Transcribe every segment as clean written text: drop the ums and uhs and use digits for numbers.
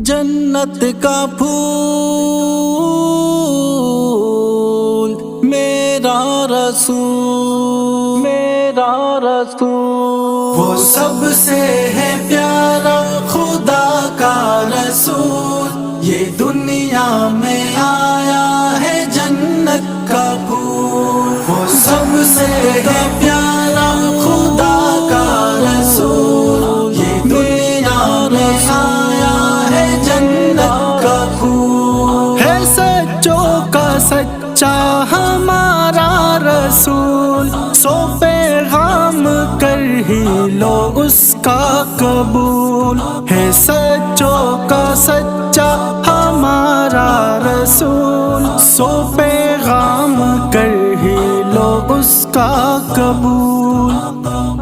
جنت کا پھول میرا رسول، میرا رسول، وہ سب سے ہے پیارا خدا کا رسول، یہ دنیا میں آیا ہے جنت کا پھول، وہ سب سے ہے پیارا خدا کا رسول، یہ دنیا میں آیا ہے جنت کا پھول، ہے سچوں کا سچا ہمارا رسول، سو پیغام کر ہی لو اس کا قبول، ہے سچوں کا سچا ہمارا رسول، سو پیغام کر ہی لو اس کا قبول،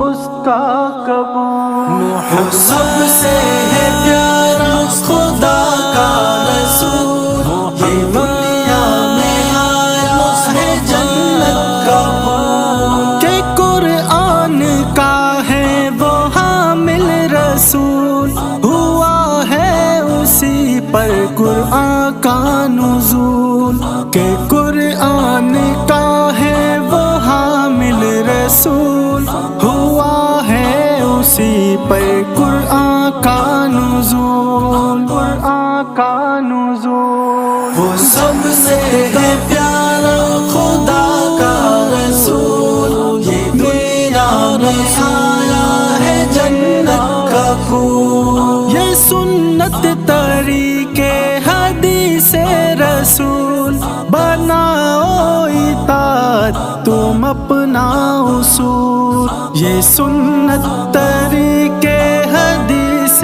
اس کا قبول، وہ سب سے ہے پیارا خدا کا رسول، یہ دنیا میں آیا ہے جنت کا پھول، کہ قرآن کا ہے وہ حامل رسول، ہوا ہے اسی پر قرآن کا نزول، کہ قرآن کا ہے وہ حامل رسول، ہوا ہے اسی پر قرآن کا نزول، قرآن کا نزول، وہ سب سے ہے پیارا خدا کا رسول، یہ دنیا میں آیا ہے جنت کا پھول، یہ سنت طریقے حدیث رسول، بناؤ اطاعت تم اپنا اصول، یہ سنت طریقے حدیث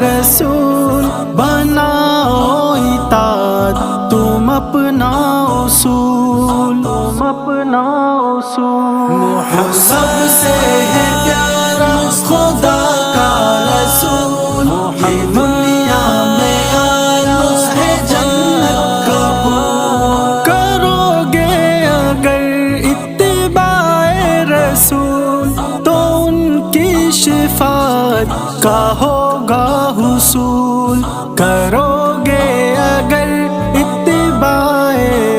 رسول، بناؤ اطاعت تم اپنا اصول، تم اپنا اصول، وہ سب سے ہے پیارا خدا کا رسول، یہ دنیا میں آیا ہے جنت کا پھول، کرو گے اگر اتباع رسول تو ان کی شفاعت کا ہوگا حصول، کرو گے اگر اتباع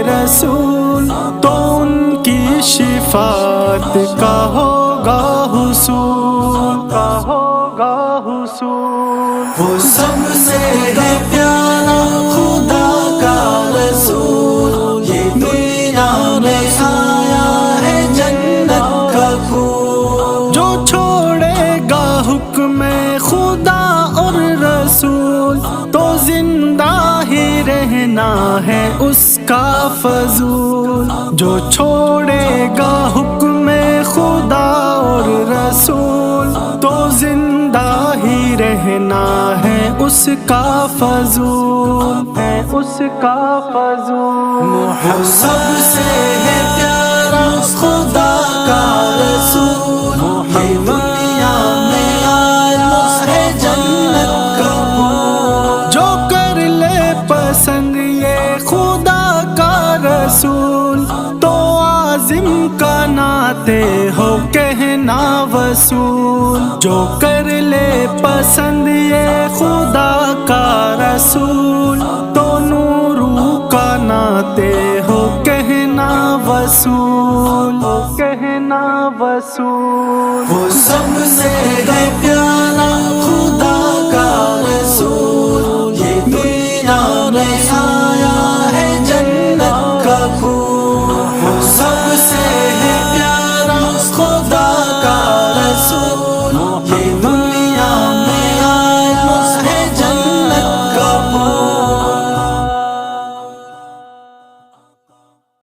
رسول تو ان کی شفاعت کا ہوگا حصول، کا ہوگا حصول، وہ سب سے ہے پیارا خدا کا رسول، یہ دنیا میں آیا ہے جنت کا پھول، جو چھوڑے گا حکم خدا اور رسول تو زندہ ہی رہنا ہے اس کا فضول، جو چھوڑے گا حکم خدا اور رسول تو زندہ ہی رہنا ہے اس کا فضول، ہے اس کا فضول، وہ سب سے ہے پیارا خدا کا رسول، یہ دنیا میں آیا ہے جنت کا پھول، جو کر لے پسند یہ خدا کا رسول تو عازم کا ناتے ہو کہنا وصول، جو کر لے پسند یہ خدا کا رسول تو نورو کا ناتے ہو کہنا وصول، ہو کہنا وصول، وہ سب سے ہے پیارا